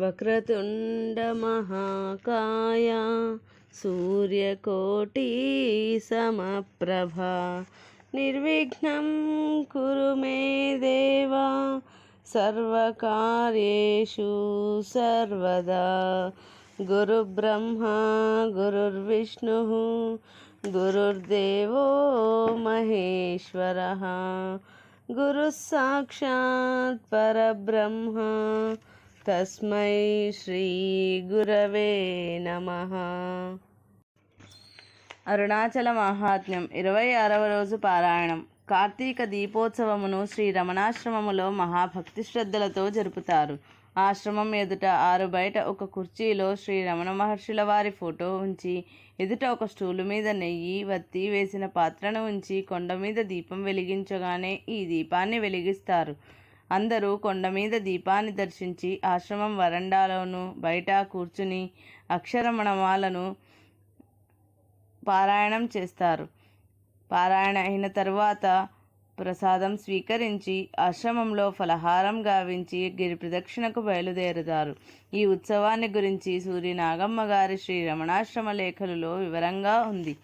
వక్రతుండ మహాకాయ సూర్యకోటి సమప్రభ నిర్విఘ్నం కురు మే దేవా సర్వకార్యేషు సర్వదా గురుబ్రహ్మా గురుర్విష్ణుః గురుర్దేవో మహేశ్వరః గురుః సాక్షాత్ పరబ్రహ్మ తస్మై శ్రీ గురవే నమః. అరుణాచల మహాత్మ్యం 26వ రోజు పారాయణం. కార్తీక దీపోత్సవమును శ్రీ రమణాశ్రమములో మహాభక్తి శ్రద్ధలతో జరుపుతారు. ఆశ్రమం ఎదుట ఆరు బయట ఒక కుర్చీలో శ్రీ రమణ మహర్షుల వారి ఫోటో ఉంచి, ఎదుట ఒక స్టూలు మీద నెయ్యి వత్తి వేసిన పాత్రను ఉంచి కొండ మీద దీపం వెలిగించగానే ఈ దీపాన్ని వెలిగిస్తారు. అందరూ కొండ మీద దీపాన్ని దర్శించి ఆశ్రమం వరండాలోనూ బయట కూర్చుని అక్షరమణమాలను పారాయణం చేస్తారు. పారాయణ అయిన తరువాత ప్రసాదం స్వీకరించి ఆశ్రమంలో ఫలహారం గావించి గిరి ప్రదక్షిణకు బయలుదేరుతారు. ఈ ఉత్సవాన్ని గురించి సూరి నాగమ్మ గారి శ్రీ రమణాశ్రమ లేఖలలో వివరంగా ఉంది.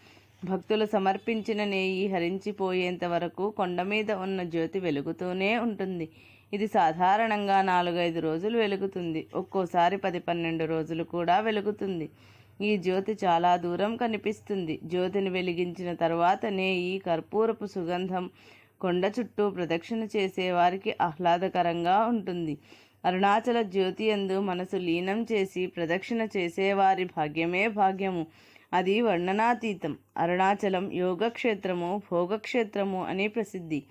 భక్తులు సమర్పించిన నెయ్యి హరించిపోయేంత వరకు కొండ మీద ఉన్న జ్యోతి వెలుగుతూనే ఉంటుంది. ఇది సాధారణంగా 4-5 రోజులు వెలుగుతుంది. ఒక్కోసారి 10-12 రోజులు కూడా వెలుగుతుంది. ఈ జ్యోతి చాలా దూరం కనిపిస్తుంది. జ్యోతిని వెలిగించిన తరువాత నెయ్యి కర్పూరపు సుగంధం కొండ చుట్టూ ప్రదక్షిణ చేసే వారికి ఆహ్లాదకరంగా ఉంటుంది. అరుణాచల జ్యోతి యందు మనసు లీనం చేసి ప్రదక్షిణ చేసేవారి భాగ్యమే భాగ్యము. అది వర్ణనాతీతం. అరుణాచలం యోగక్షేత్రము, భోగక్షేత్రము అని ప్రసిద్ధి.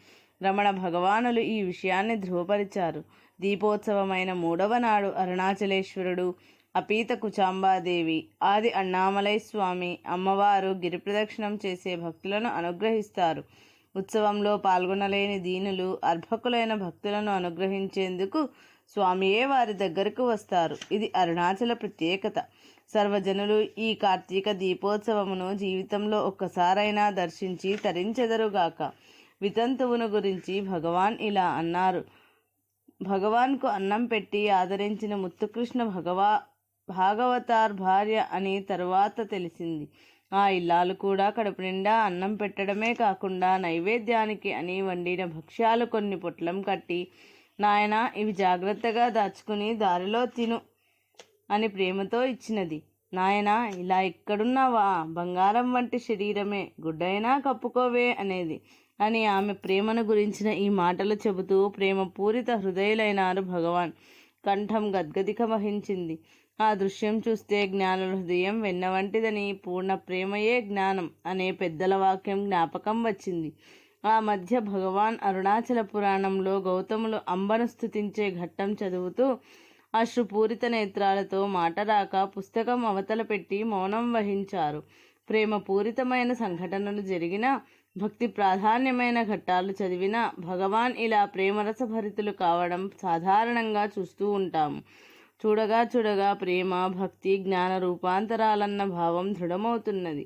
రమణ భగవానులు ఈ విషయాన్ని ధృవపరిచారు. దీపోత్సవమైన 3వ నాడు అరుణాచలేశ్వరుడు, అపీత కుచాంబాదేవి, ఆది అన్నామలై స్వామి అమ్మవారు గిరి ప్రదక్షిణం చేసే భక్తులను అనుగ్రహిస్తారు. ఉత్సవంలో పాల్గొనలేని దీనులు, అర్భకులైన భక్తులను అనుగ్రహించేందుకు స్వామియే వారి దగ్గరకు వస్తారు. ఇది అరుణాచల ప్రత్యేకత. సర్వజనులు ఈ కార్తీక దీపోత్సవమును జీవితంలో ఒక్కసారైనా దర్శించి తరించెదరుగాక. వితంతువును గురించి భగవాన్ ఇలా అన్నారు: భగవాన్కు అన్నం పెట్టి ఆదరించిన ముత్తుకృష్ణ భాగవతార్ భార్య అని తరువాత తెలిసింది. ఆ ఇల్లాలు కూడా కడుపు నిండా అన్నం పెట్టడమే కాకుండా నైవేద్యానికి అని వండిన భక్ష్యాలు కొన్ని పొట్లం కట్టి, నాయనా ఇవి జాగ్రత్తగా దాచుకుని దారిలో తిను అని ప్రేమతో ఇచ్చినది. నాయనా ఇలా ఇక్కడున్నావా, బంగారం వంటి శరీరమే, గుడ్డైనా కప్పుకోవే అనేది అని ఆమె ప్రేమను గురించిన ఈ మాటలు చెబుతూ ప్రేమ పూరిత హృదయులైనారు భగవాన్. కంఠం గద్గదిక వహించింది. ఆ దృశ్యం చూస్తే జ్ఞానుల హృదయం వెన్న వంటిదని, పూర్ణ ప్రేమయే జ్ఞానం అనే పెద్దల వాక్యం జ్ఞాపకం వచ్చింది. ఆ మధ్య భగవాన్ అరుణాచల పురాణంలో గౌతములు అంబను స్తుతించే ఘట్టం చదువుతూ అశ్రుపూరిత నేత్రాలతో మాట రాక పుస్తకం అవతల పెట్టి మౌనం వహించారు. ప్రేమ పూరితమైన సంఘటనలు జరిగినా, భక్తి ప్రాధాన్యమైన ఘట్టాలు చదివినా భగవాన్ ఇలా ప్రేమరస భరితులు కావడం సాధారణంగా చూస్తూ ఉంటాము. చూడగా చూడగా ప్రేమ, భక్తి, జ్ఞాన రూపాంతరాలన్న భావం దృఢమవుతున్నది.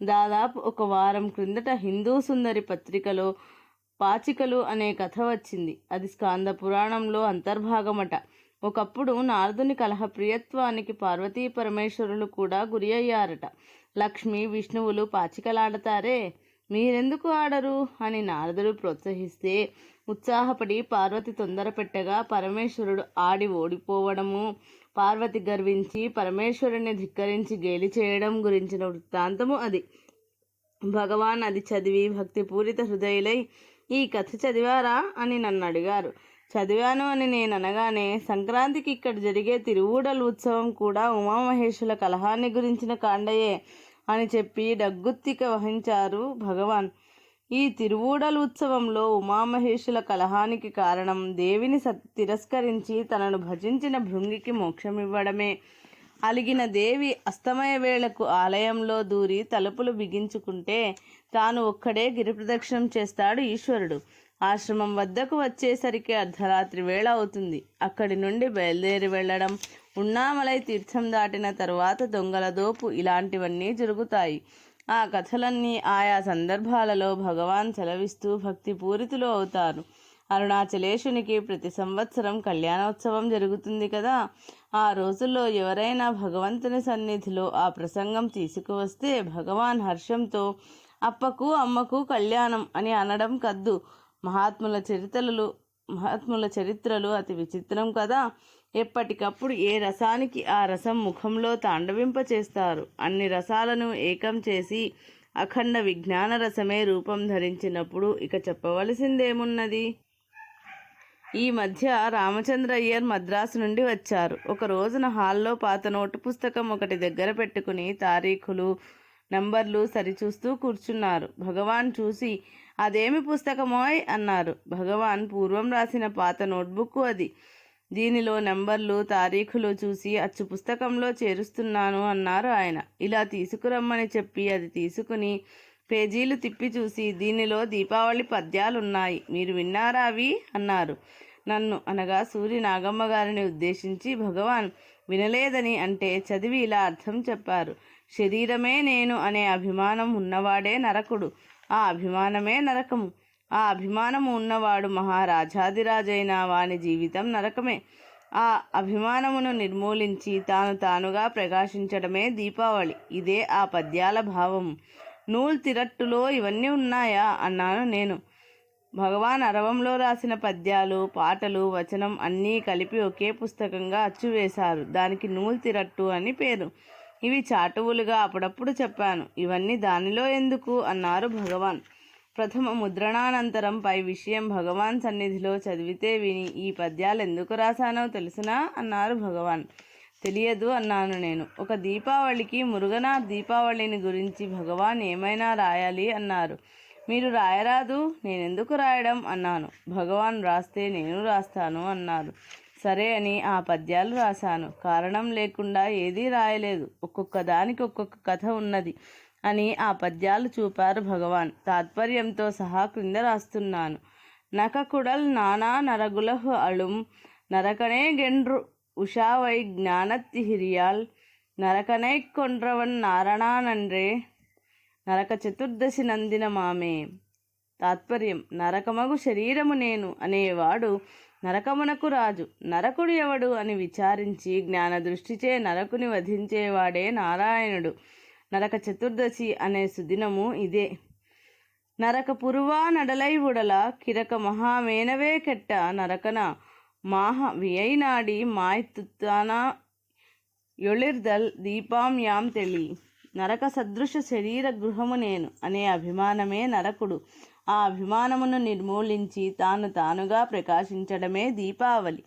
దాదాపు 1 వారం క్రిందట హిందూ సుందరి పత్రికలో పాచికలు అనే కథ వచ్చింది. అది స్కాంద పురాణంలో అంతర్భాగమట. ఒకప్పుడు నారదుని కలహప్రియత్వానికి పార్వతీ పరమేశ్వరులు కూడా గురి అయ్యారట. లక్ష్మి, విష్ణువులు పాచికలాడతారే, మీరెందుకు ఆడరు అని నారదుడు ప్రోత్సహిస్తే ఉత్సాహపడి పార్వతి తొందర పెట్టగా పరమేశ్వరుడు ఆడి ఓడిపోవడము, పార్వతి గర్వించి పరమేశ్వరుని ధిక్కరించి గేలి చేయడం గురించిన వృత్తాంతము అది. భగవాన్ అది చదివి భక్తిపూరిత హృదయులై, ఈ కథ చదివారా అని నన్ను అడిగారు. చదివాను అని నేను అనగానే, సంక్రాంతికి ఇక్కడ జరిగే తిరువూడల ఉత్సవం కూడా ఉమామహేశ్వరుల కలహాన్ని గురించిన కాండయే అని చెప్పి డగ్గుత్తిక వహించారు భగవాన్. ఈ తిరువూడల ఉత్సవంలో ఉమామహేశ్వరుల కలహానికి కారణం దేవిని తిరస్కరించి తనను భజించిన భృంగికి మోక్షమివ్వడమే. అలిగిన దేవి అస్తమయ వేళకు ఆలయంలో దూరి తలుపులు బిగించుకుంటే తాను ఒక్కడే గిరి ప్రదక్షిణం చేస్తాడు ఈశ్వరుడు. ఆశ్రమం వద్దకు వచ్చేసరికి అర్ధరాత్రి వేళ అవుతుంది. అక్కడి నుండి బయలుదేరి వెళ్ళడం, ఉన్నామలై తీర్థం దాటిన తరువాత దొంగల దోపు, ఇలాంటివన్నీ జరుగుతాయి. ఆ కథలన్నీ ఆయా సందర్భాలలో భగవాన్ సెలవిస్తూ భక్తి పూరితులు అవుతారు. అరుణాచలేశునికి ప్రతి సంవత్సరం కళ్యాణోత్సవం జరుగుతుంది కదా. ఆ రోజుల్లో ఎవరైనా భగవంతుని సన్నిధిలో ఆ ప్రసంగం తీసుకువస్తే భగవాన్ హర్షంతో అప్పకు అమ్మకు కళ్యాణం అని అనడం కద్దు. మహాత్ముల చరిత్రలు అతి విచిత్రం కదా. ఎప్పటికప్పుడు ఏ రసానికి ఆ రసం ముఖంలో తాండవింపచేస్తారు. అన్ని రసాలను ఏకం చేసి అఖండ విజ్ఞాన రసమే రూపం ధరించినప్పుడు ఇక చెప్పవలసిందేమున్నది? ఈ మధ్య రామచంద్ర అయ్యర్ మద్రాసు నుండి వచ్చారు. ఒక రోజున హాల్లో పాత నోటు పుస్తకం ఒకటి దగ్గర పెట్టుకుని తారీఖులు నంబర్లు సరిచూస్తూ కూర్చున్నారు. భగవాన్ చూసి, అదేమి పుస్తకమోయ్ అన్నారు. భగవాన్, పూర్వం రాసిన పాత నోట్బుక్ అది. దీనిలో నంబర్లు తారీఖులు చూసి అచ్చు పుస్తకంలో చేరుస్తున్నాను అన్నారు ఆయన. ఇలా తీసుకురమ్మని చెప్పి అది తీసుకుని పేజీలు తిప్పి చూసి, దీనిలో దీపావళి పద్యాలున్నాయి, మీరు విన్నారా అవి అన్నారు. నన్ను అనగా సూరి నాగమ్మ గారిని ఉద్దేశించి భగవాన్ వినలేదని అంటే చదివి ఇలా అర్థం చెప్పారు. శరీరమే నేను అనే అభిమానం ఉన్నవాడే నరకుడు, ఆ అభిమానమే నరకము. ఆ అభిమానము ఉన్నవాడు మహారాజాదిరాజైన వాని జీవితం నరకమే. ఆ అభిమానమును నిర్మూలించి తానుగా ప్రకాశించడమే దీపావళి. ఇదే ఆ పద్యాల భావము. నూల్ తిరట్టులో ఇవన్నీ ఉన్నాయా అన్నాను నేను. భగవాన్ అరవంలో రాసిన పద్యాలు, పాటలు, వచనం అన్నీ కలిపి ఒకే పుస్తకంగా అచ్చువేశారు. దానికి నూల్ తిరట్టు అని పేరు. ఇవి చాటువులుగా అప్పుడప్పుడు చెప్పాను. ఇవన్నీ దానిలో ఎందుకు అన్నారు భగవాన్. ప్రథమ ముద్రణానంతరం పై విషయం భగవాన్ సన్నిధిలో చదివితే విని ఈ పద్యాలు ఎందుకు రాశానో తెలుసునా అన్నారు భగవాన్. తెలియదు అన్నాను నేను. ఒక దీపావళికి మురుగనార్ దీపావళిని గురించి భగవాన్ ఏమైనా రాయాలి అన్నారు. మీరు రాయరాదు, నేనెందుకు రాయడం అన్నాను. భగవాన్ రాస్తే నేను రాస్తాను అన్నారు. సరే అని ఆ పద్యాలు రాశాను. కారణం లేకుండా ఏదీ రాయలేదు. ఒక్కొక్క దానికి ఒక్కొక్క కథ ఉన్నది అని ఆ పద్యాలు చూపారు భగవాన్. తాత్పర్యంతో సహా క్రింద రాస్తున్నాను. నకకుడల్ నానా నరగులహు అళుం నరకనే గెండ్రు ఉషావై జ్ఞానత్తిహిరియాల్ నరకనై కొండ్రవన్ నారణానండ్రే నరక చతుర్దశి నందిన మామే. తాత్పర్యం, నరకమగు శరీరము నేను అనేవాడు నరకమునకు రాజు. నరకుడు ఎవడు అని విచారించి జ్ఞాన దృష్టిచే నరకుని వధించేవాడే నారాయణుడు. నరక చతుర్దశి అనే సుదినము ఇదే. నరక పురువా నడలై ఉడల కిరక మహామేనవే కెట్ట నరకన మాహ వియైనాడి మాయతుత్తాన యొళిర్దల్ దీపాం యాం తెలి. నరక సదృశ శరీర గృహము నేను అనే అభిమానమే నరకుడు. ఆ అభిమానమును నిర్మూలించి తానుగా ప్రకాశించడమే దీపావళి.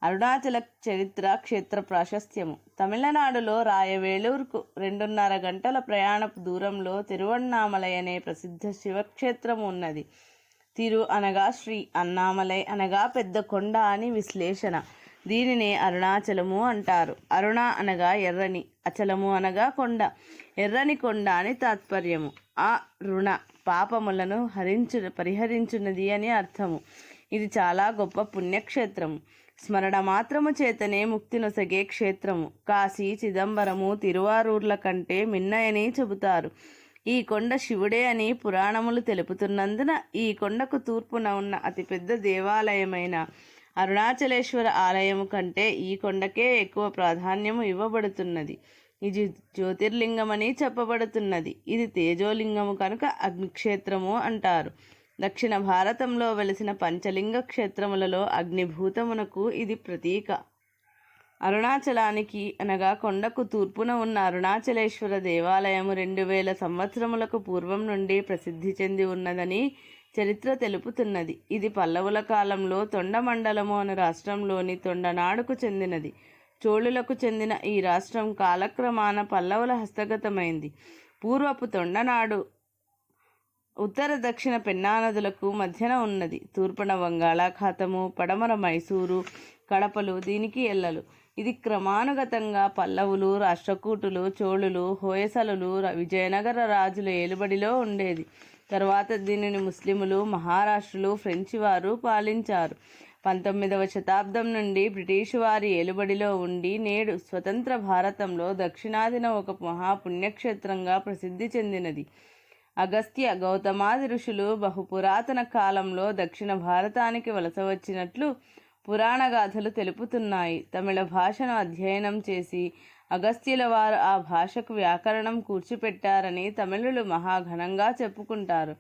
అరుణాచల చరిత్ర క్షేత్ర ప్రాశస్త్యము. తమిళనాడులో రాయవేలూరుకు 2.5 గంటల ప్రయాణపు దూరంలో తిరువణ్ణామలై అనే ప్రసిద్ధ శివక్షేత్రము ఉన్నది. తిరు అనగా శ్రీ, అన్నామలై అనగా పెద్ద కొండ అని విశ్లేషణ. దీనినే అరుణాచలము అంటారు. అరుణ అనగా ఎర్రని, అచలము అనగా కొండ, ఎర్రని కొండ అని తాత్పర్యము. ఆ రుణ పాపములను పరిహరించున్నది అని అర్థము. ఇది చాలా గొప్ప పుణ్యక్షేత్రము. స్మరణ మాత్రము చేతనే ముక్తి నొసగే క్షేత్రము. కాశీ, చిదంబరము, తిరువారూర్ల కంటే మిన్నయని చెబుతారు. ఈ కొండ శివుడే అని పురాణములు తెలుపుతున్నందున ఈ కొండకు తూర్పున ఉన్న అతిపెద్ద దేవాలయమైన అరుణాచలేశ్వర ఆలయము కంటే ఈ కొండకే ఎక్కువ ప్రాధాన్యము ఇవ్వబడుతున్నది. ఇది జ్యోతిర్లింగమని చెప్పబడుతున్నది. ఇది తేజోలింగము కనుక అగ్నిక్షేత్రము అంటారు. దక్షిణ భారతంలో వెలిసిన పంచలింగ క్షేత్రములలో అగ్నిభూతమునకు ఇది ప్రతీక. అరుణాచలానికి అనగా కొండకు తూర్పున ఉన్న అరుణాచలేశ్వర దేవాలయము 2000 సంవత్సరములకు పూర్వం నుండి ప్రసిద్ధి చెంది ఉన్నదని చరిత్ర తెలుపుతున్నది. ఇది పల్లవుల కాలంలో తొండ మండలము అనే రాష్ట్రంలోని తొండనాడుకు చెందినది. చోళులకు చెందిన ఈ రాష్ట్రం కాలక్రమాన పల్లవుల హస్తగతమైంది. పూర్వపు తొండనాడు ఉత్తర దక్షిణ పెన్నా నదులకు మధ్యన ఉన్నది. తూర్పున బంగాళాఖాతము, పడమర మైసూరు, కడపలు దీనికి ఎల్లలు. ఇది క్రమానుగతంగా పల్లవులు, రాష్ట్రకూటులు, చోళులు, హోయసలులు, విజయనగర రాజుల ఏలుబడిలో ఉండేది. తర్వాత దీనిని ముస్లిములు, మహారాష్ట్రులు, ఫ్రెంచి వారు పాలించారు. 19వ శతాబ్దం నుండి బ్రిటిషు వారి ఏలుబడిలో ఉండి నేడు స్వతంత్ర భారతంలో దక్షిణాదిన ఒక మహాపుణ్యక్షేత్రంగా ప్రసిద్ధి చెందినది. అగస్త్య, గౌతమాది ఋషులు బహుపురాతన కాలంలో దక్షిణ భారతానికి వలస వచ్చినట్లు పురాణ గాథలు తెలుపుతున్నాయి. తమిళ భాషను అధ్యయనం చేసి అగస్త్యుల వారు ఆ భాషకు వ్యాకరణం కూర్చిపెట్టారని తమిళులు మహాఘనంగా చెప్పుకుంటారు.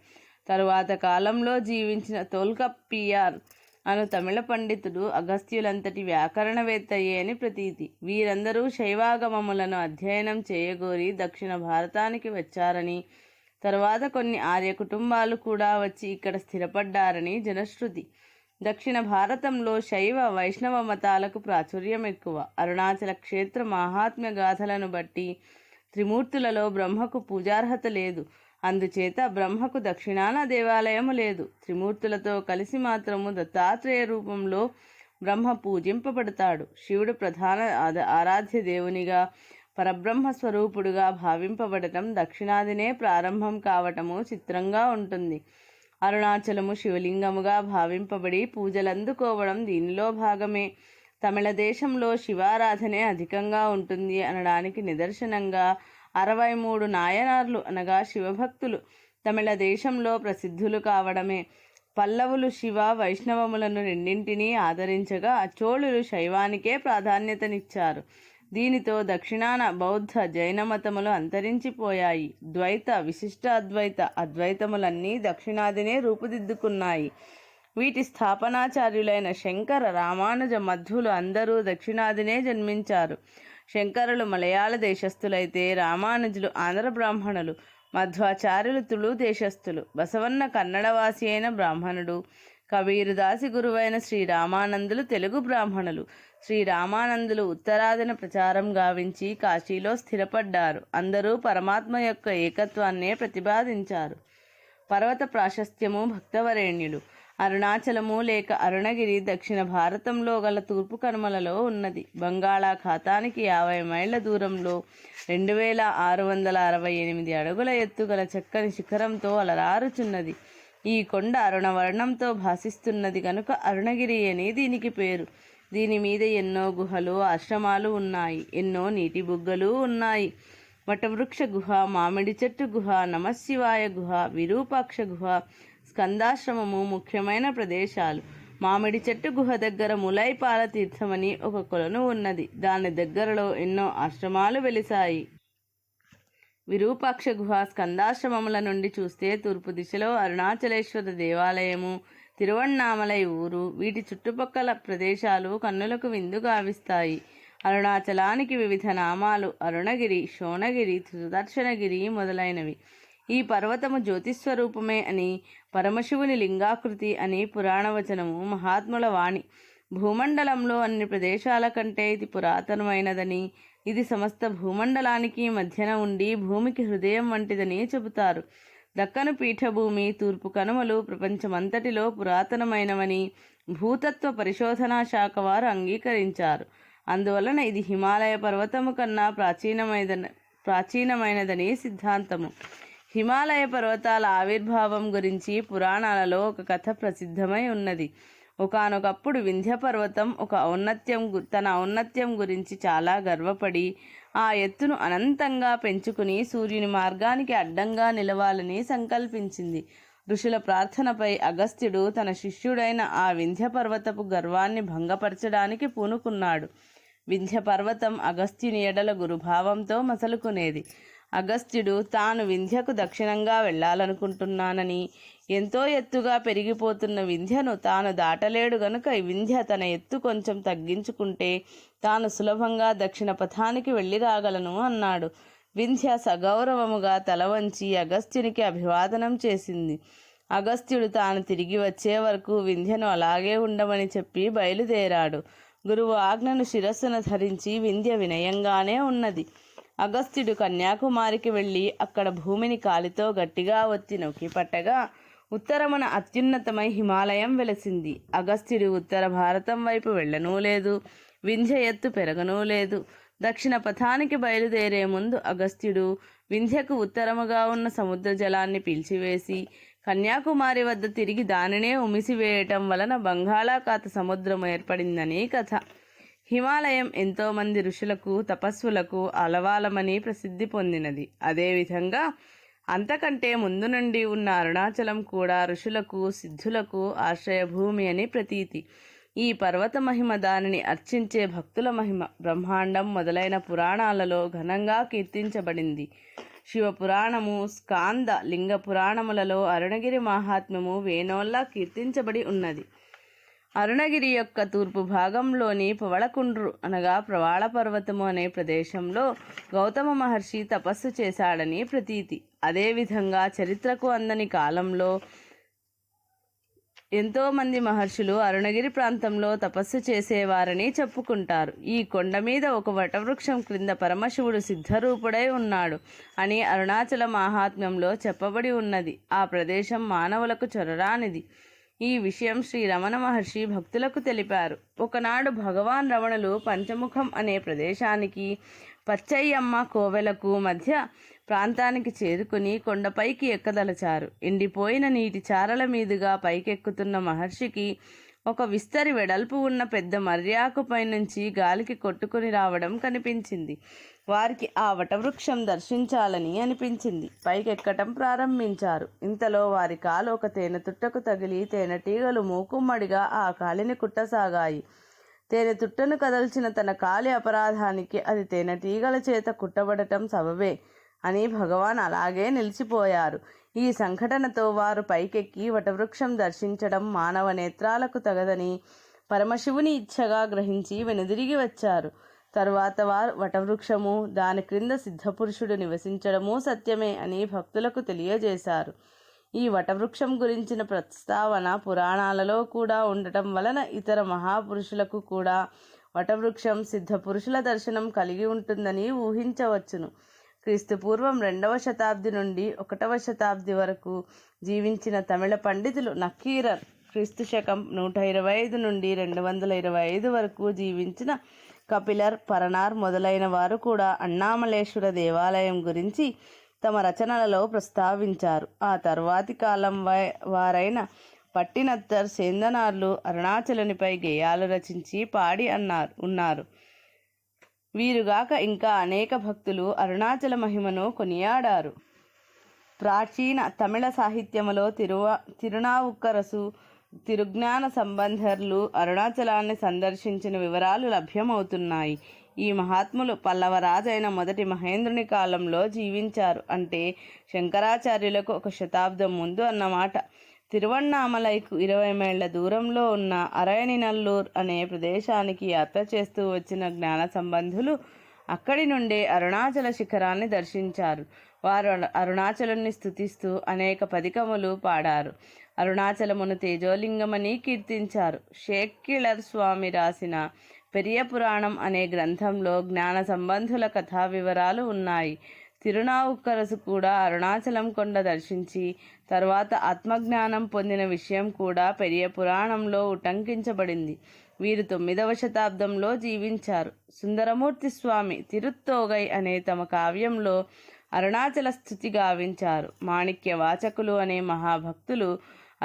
తరువాత కాలంలో జీవించిన తోల్కప్పియార్ అను తమిళ పండితుడు అగస్త్యులంతటి వ్యాకరణవేత్తయే అని ప్రతీతి. వీరందరూ శైవాగమములను అధ్యయనం చేయగోరి దక్షిణ భారతానికి వచ్చారని, తరువాత కొన్ని ఆర్య కుటుంబాలు కూడా వచ్చి ఇక్కడ స్థిరపడ్డారని జనశ్రుతి. దక్షిణ భారతంలో శైవ వైష్ణవ మతాలకు ప్రాచుర్యం ఎక్కువ. అరుణాచల క్షేత్ర మహాత్మ్య గాథలను బట్టి త్రిమూర్తులలో బ్రహ్మకు పూజార్హత లేదు. అందుచేత బ్రహ్మకు దక్షిణాన దేవాలయము లేదు. త్రిమూర్తులతో కలిసి మాత్రము దత్తాత్రేయ రూపంలో బ్రహ్మ పూజింపబడతాడు. శివుడు ప్రధాన ఆరాధ్య దేవునిగా, పరబ్రహ్మ స్వరూపుడుగా భావింపబడటం దక్షిణాదినే ప్రారంభం కావటము చిత్రంగా ఉంటుంది. అరుణాచలము శివలింగముగా భావింపబడి పూజలందుకోవడం దీనిలో భాగమే. తమిళ దేశంలో శివారాధనే అధికంగా ఉంటుంది అనడానికి నిదర్శనంగా 63 నాయనార్లు అనగా శివభక్తులు తమిళ దేశంలో ప్రసిద్ధులు కావడమే. పల్లవులు శివ వైష్ణవములను రెండింటినీ ఆదరించగా చోళులు శైవానికే ప్రాధాన్యతనిచ్చారు. దీనితో దక్షిణాన బౌద్ధ జైన మతములు అంతరించిపోయాయి. ద్వైత విశిష్ట అద్వైత అద్వైతములన్నీ దక్షిణాదినే రూపుదిద్దుకున్నాయి. వీటి స్థాపనాచార్యులైన శంకర, రామానుజ, మధ్వులు అందరూ దక్షిణాదినే జన్మించారు. శంకరులు మలయాళ దేశస్థులైతే రామానుజులు ఆంధ్ర బ్రాహ్మణులు, మధ్వాచార్యులు తుళు దేశస్థులు, బసవన్న కన్నడవాసి అయిన బ్రాహ్మణుడు, కబీరుదాసి గురువైన శ్రీరామానందులు తెలుగు బ్రాహ్మణులు. శ్రీరామానందులు ఉత్తరాదిన ప్రచారం గావించి కాశీలో స్థిరపడ్డారు. అందరూ పరమాత్మ యొక్క ఏకత్వాన్నే ప్రతిపాదించారు. పర్వత ప్రాశస్త్యము భక్తవరేణ్యులు. అరుణాచలము లేక అరుణగిరి దక్షిణ భారతంలో గల తూర్పు కనుమలలో ఉన్నది. బంగాళాఖాతానికి 50 మైళ్ళ దూరంలో 2668 అడుగుల ఎత్తుగల చక్కని శిఖరంతో అలరారుచున్నది. ఈ కొండ అరుణవర్ణంతో భాసిస్తున్నది కనుక అరుణగిరి అని దీనికి పేరు. దీని మీద ఎన్నో గుహలు, ఆశ్రమాలు ఉన్నాయి. ఎన్నో నీటి బుగ్గలు ఉన్నాయి. వటవృక్ష గుహ, మామిడి చెట్టు గుహ, నమశివాయ గుహ, విరూపాక్ష గుహ, స్కందాశ్రమము ముఖ్యమైన ప్రదేశాలు. మామిడి చెట్టు గుహ దగ్గర ములైపాల తీర్థమని ఒక కొలను ఉన్నది. దాని దగ్గరలో ఎన్నో ఆశ్రమాలు వెలిసాయి. విరూపాక్ష గుహ, స్కందాశ్రమముల నుండి చూస్తే తూర్పు దిశలో అరుణాచలేశ్వర దేవాలయము, తిరువణ్ణామలై ఊరు, వీటి చుట్టుపక్కల ప్రదేశాలు కన్నులకు విందు గావిస్తాయి. అరుణాచలానికి వివిధ నామాలు అరుణగిరి, శోణగిరి, సుదర్శనగిరి మొదలైనవి. ఈ పర్వతము జ్యోతిస్వరూపమే అని, పరమశివుని లింగాకృతి అని పురాణవచనము, మహాత్ముల వాణి. భూమండలంలో అన్ని ప్రదేశాల కంటే ఇది పురాతనమైనదని, ఇది సమస్త భూమండలానికి మధ్యన ఉండి భూమికి హృదయం వంటిదని చెబుతారు. దక్కను పీఠభూమి, తూర్పు కనుమలు ప్రపంచమంతటిలో పురాతనమైనవని భూతత్వ పరిశోధనా శాఖ వారు అంగీకరించారు. అందువలన ఇది హిమాలయ పర్వతము కన్నా ప్రాచీనమైనదని సిద్ధాంతము. హిమాలయ పర్వతాల ఆవిర్భావం గురించి పురాణాలలో ఒక కథ ప్రసిద్ధమై ఉన్నది. ఒకానొకప్పుడు వింధ్య పర్వతం తన ఔన్నత్యం గురించి చాలా గర్వపడి ఆ ఎత్తును అనంతంగా పెంచుకుని సూర్యుని మార్గానికి అడ్డంగా నిలవాలని సంకల్పించింది. ఋషుల ప్రార్థనపై అగస్త్యుడు తన శిష్యుడైన ఆ వింధ్య పర్వతపు గర్వాన్ని భంగపరచడానికి పూనుకున్నాడు. వింధ్య పర్వతం అగస్త్యుని ఎడల గురుభావంతో మసలుకునేది. అగస్త్యుడు తాను వింధ్యకు దక్షిణంగా వెళ్ళాలనుకుంటున్నానని, ఎంతో ఎత్తుగా పెరిగిపోతున్న వింధ్యను తాను దాటలేడు గనుక వింధ్య తన ఎత్తు కొంచెం తగ్గించుకుంటే తాను సులభంగా దక్షిణ పథానికి వెళ్ళి రాగలను అన్నాడు. వింధ్య సగౌరవముగా తల వంచి అగస్త్యునికి అభివాదనం చేసింది. అగస్త్యుడు తాను తిరిగి వచ్చే వరకు వింధ్యను అలాగే ఉండమని చెప్పి బయలుదేరాడు. గురువు ఆజ్ఞను శిరస్సును ధరించి వింధ్య వినయంగానే ఉన్నది. అగస్త్యుడు కన్యాకుమారికి వెళ్ళి అక్కడ భూమిని కాలితో గట్టిగా ఒత్తి నొక్కి పట్టగా ఉత్తరమున అత్యున్నతమై హిమాలయం వెలసింది. అగస్త్యుడు ఉత్తర భారతం వైపు వెళ్ళనూ లేదు, వింధ్య ఎత్తు పెరగనూ లేదు. దక్షిణ పథానికి బయలుదేరే ముందు అగస్త్యుడు వింధ్యకు ఉత్తరముగా ఉన్న సముద్ర జలాన్ని పీల్చివేసి కన్యాకుమారి వద్ద తిరిగి దానినే ఉమిసివేయటం వలన బంగాళాఖాత సముద్రం ఏర్పడిందని కథ. హిమాలయం ఎంతోమంది ఋషులకు, తపస్సులకు ఆలవాలమని ప్రసిద్ధి పొందినది. అదేవిధంగా అంతకంటే ముందు నుండి ఉన్న అరుణాచలం కూడా ఋషులకు, సిద్ధులకు ఆశ్రయభూమి అని ప్రతీతి. ఈ పర్వత మహిమ, దానిని అర్చించే భక్తుల మహిమ, బ్రహ్మాండం మొదలైన పురాణాలలో ఘనంగా కీర్తించబడింది. శివపురాణము, స్కాంద, లింగ పురాణములలో అరుణగిరి మహాత్మ్యము వేణోల్లా కీర్తించబడి ఉన్నది. అరుణగిరి యొక్క తూర్పు భాగంలోని పవళకుండ్రు అనగా ప్రవాళ పర్వతము అనే ప్రదేశంలో గౌతమ మహర్షి తపస్సు చేశాడని ప్రతీతి. అదేవిధంగా చరిత్రకు అందని కాలంలో ఎంతోమంది మహర్షులు అరుణగిరి ప్రాంతంలో తపస్సు చేసేవారని చెప్పుకుంటారు. ఈ కొండ మీద ఒక వటవృక్షం క్రింద పరమశివుడు సిద్ధరూపుడై ఉన్నాడు అని అరుణాచల మహాత్మ్యంలో చెప్పబడి ఉన్నది. ఆ ప్రదేశం మానవులకు చొరరానిది. ఈ విషయం శ్రీ రమణ మహర్షి భక్తులకు తెలిపారు. ఒకనాడు భగవాన్ రమణులు పంచముఖం అనే ప్రదేశానికి, పచ్చయ్యమ్మ కోవెలకు మధ్య ప్రాంతానికి చేరుకుని కొండపైకి ఎక్కదలచారు. ఎండిపోయిన నీటి చారల మీదుగా పైకెక్కుతున్న మహర్షికి ఒక విస్తరి వెడల్పు ఉన్న పెద్ద మర్యాకుపై నుంచి గాలికి కొట్టుకుని రావడం కనిపించింది. వారికి ఆ వటవృక్షం దర్శించాలని అనిపించింది. పైకెక్కటం ప్రారంభించారు. ఇంతలో వారి కాలు ఒక తేనె తుట్టకు తగిలి తేనెటీగలు మూకుమ్మడిగా ఆ కాలిని కుట్టసాగాయి. తేనె తుట్టను కదల్చిన తన కాలి అపరాధానికి అది తేనెటీగల చేత కుట్టబడటం సబబే అని భగవాన్ అలాగే నిలిచిపోయారు. ఈ సంఘటనతో వారు పైకెక్కి వటవృక్షం దర్శించడం మానవ నేత్రాలకు తగదని పరమశివుని ఇచ్ఛగా గ్రహించి వెనుదిరిగి వచ్చారు. తరువాత వారు వటవృక్షము, దాని క్రింద సిద్ధపురుషుడు నివసించడము సత్యమే అని భక్తులకు తెలియజేశారు. ఈ వటవృక్షం గురించిన ప్రస్తావన పురాణాలలో కూడా ఉండటం వలన ఇతర మహాపురుషులకు కూడా వటవృక్షం, సిద్ధపురుషుల దర్శనం కలిగి ఉంటుందని ఊహించవచ్చును. క్రీస్తుపూర్వం 2వ శతాబ్ది నుండి 1వ శతాబ్ది వరకు జీవించిన తమిళ పండితులు నక్కీరర్, క్రీస్తు శకం 125 నుండి 225 వరకు జీవించిన కపిలర్, పరనార్ మొదలైన వారు కూడా అన్నామలేశ్వర దేవాలయం గురించి తమ రచనలలో ప్రస్తావించారు. ఆ తర్వాతి కాలం వారైన పట్టినత్తర్, సేందనార్లు అరుణాచలునిపై గేయాలు రచించి పాడి ఉన్నారు. వీరుగాక ఇంకా అనేక భక్తులు అరుణాచల మహిమను కొనియాడారు. ప్రాచీన తమిళ సాహిత్యములో తిరునావుక్కరసు, తిరుజ్ఞాన సంబంధర్లు అరుణాచలాన్ని సందర్శించిన వివరాలు లభ్యమవుతున్నాయి. ఈ మహాత్ములు పల్లవరాజైన మొదటి మహేంద్రుని కాలంలో జీవించారు. అంటే శంకరాచార్యులకు 1 శతాబ్దం ముందు అన్నమాట. తిరువణ్ణామలైకు 20 మైళ్ళ దూరంలో ఉన్న అరైనినల్లూర్ అనే ప్రదేశానికి యాత్ర చేస్తూ వచ్చిన జ్ఞాన సంబంధులు అక్కడి నుండే అరుణాచల శిఖరాన్ని దర్శించారు. వారు అరుణాచలుని స్తుతిస్తూ అనేక పదికములు పాడారు. అరుణాచలమును తేజోలింగమని కీర్తించారు. షేక్కిళర్ స్వామి రాసిన పెరియ పురాణం అనే గ్రంథంలో జ్ఞాన సంబంధుల కథా వివరాలు ఉన్నాయి. తిరునావుక్కరసు కూడా అరుణాచలం కొండ దర్శించి తర్వాత ఆత్మజ్ఞానం పొందిన విషయం కూడా పెరియ పురాణంలో ఉటంకించబడింది. వీరు 9వ శతాబ్దంలో జీవించారు. సుందరమూర్తి స్వామి తిరుత్తోగై అనే తమ కావ్యంలో అరుణాచల స్తుతి గావించారు. మాణిక్య వాచకులు అనే మహాభక్తులు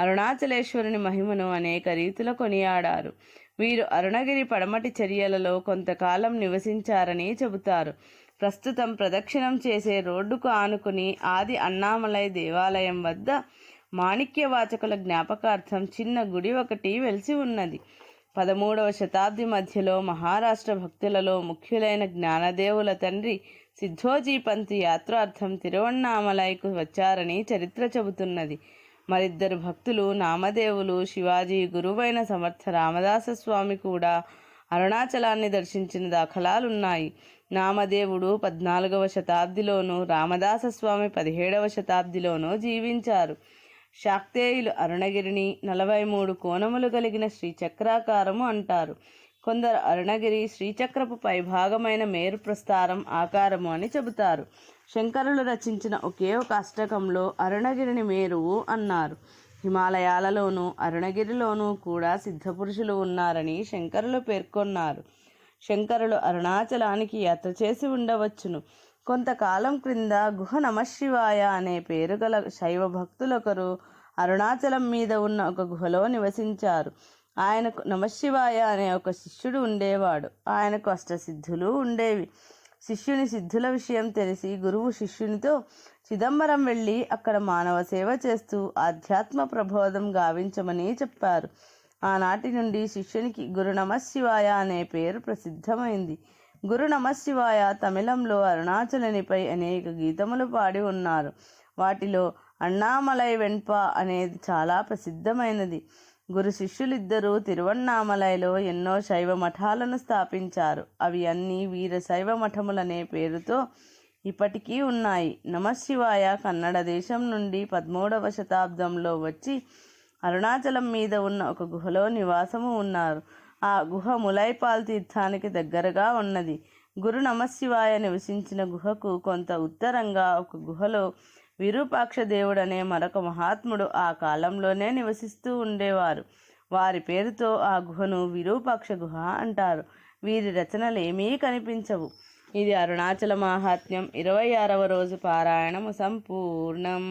అరుణాచలేశ్వరుని మహిమను అనేక రీతుల కొనియాడారు. వీరు అరుణగిరి పడమటి చర్యలలో కొంతకాలం నివసించారని చెబుతారు. ప్రస్తుతం ప్రదక్షిణం చేసే రోడ్డుకు ఆనుకుని ఆది అన్నామలై దేవాలయం వద్ద మాణిక్యవాచకుల జ్ఞాపకార్థం చిన్న గుడి ఒకటి వెలిసి ఉన్నది. 13వ శతాబ్ది మధ్యలో మహారాష్ట్ర భక్తులలో ముఖ్యులైన జ్ఞానదేవుల తండ్రి సిద్ధోజీ పంత్ యాత్రార్థం తిరువణ్ణామలైకు వచ్చారని చరిత్ర చెబుతున్నది. మరిద్దరు భక్తులు నామదేవులు, శివాజీ గురువైన సమర్థ రామదాస స్వామి కూడా అరుణాచలాన్ని దర్శించిన దాఖలాలున్నాయి. నామదేవుడు 14వ శతాబ్దిలోనూ, రామదాస స్వామి 17వ శతాబ్దిలోనూ జీవించారు. శాక్తేయులు అరుణగిరిని 43 కోణములు కలిగిన శ్రీచక్రాకారము అంటారు. కొందరు అరుణగిరి శ్రీచక్రపు పైభాగమైన మేరు ప్రస్తారం ఆకారము అని చెబుతారు. శంకరులు రచించిన ఒకే ఒక అష్టకంలో అరుణగిరిని మేరువు అన్నారు. హిమాలయాలలోనూ అరుణగిరిలోనూ కూడా సిద్ధపురుషులు ఉన్నారని శంకరులు పేర్కొన్నారు. శంకరులు అరుణాచలానికి యాత్ర చేసి ఉండవచ్చును. కొంతకాలం క్రింద గుహ నమశివాయ అనే పేరు గల శైవ భక్తులొకరు అరుణాచలం మీద ఉన్న ఒక గుహలో నివసించారు. ఆయనకు నమశివాయ అనే ఒక శిష్యుడు ఉండేవాడు. ఆయనకు అష్టసిద్ధులు ఉండేవి. శిష్యుని సిద్ధుల విషయం తెలిసి గురువు శిష్యునితో చిదంబరం వెళ్ళి అక్కడ మానవ సేవ చేస్తూ ఆధ్యాత్మ ప్రబోధం గావించమని చెప్పారు. ఆనాటి నుండి శిష్యునికి గురు నమశివాయ అనే పేరు ప్రసిద్ధమైంది. గురు నమశివాయ తమిళంలో అరుణాచలునిపై అనేక గీతములు పాడి ఉన్నారు. వాటిలో అన్నామలై వెంప అనేది చాలా ప్రసిద్ధమైనది. గురు శిష్యులిద్దరూ తిరువన్నామలైలో ఎన్నో శైవ మఠాలను స్థాపించారు. అవి అన్నీ వీరశైవ మఠములనే పేరుతో ఇప్పటికీ ఉన్నాయి. నమశివాయ కన్నడ దేశం నుండి 13వ శతాబ్దంలో వచ్చి అరుణాచలం మీద ఉన్న ఒక గుహలో నివాసము ఉన్నారు. ఆ గుహ ములైపాల్ తీర్థానికి దగ్గరగా ఉన్నది. గురు నమశివాయ నివసించిన గుహకు కొంత ఉత్తరంగా ఒక గుహలో విరూపాక్ష దేవుడనే మరొక మహాత్ముడు ఆ కాలంలోనే నివసిస్తూ ఉండేవారు. వారి పేరుతో ఆ గుహను విరూపాక్ష గుహ అంటారు. వీరి రచనలు ఏమీ కనిపించవు. ఇది అరుణాచల మాహాత్మ్యం 26వ రోజు పారాయణము సంపూర్ణం.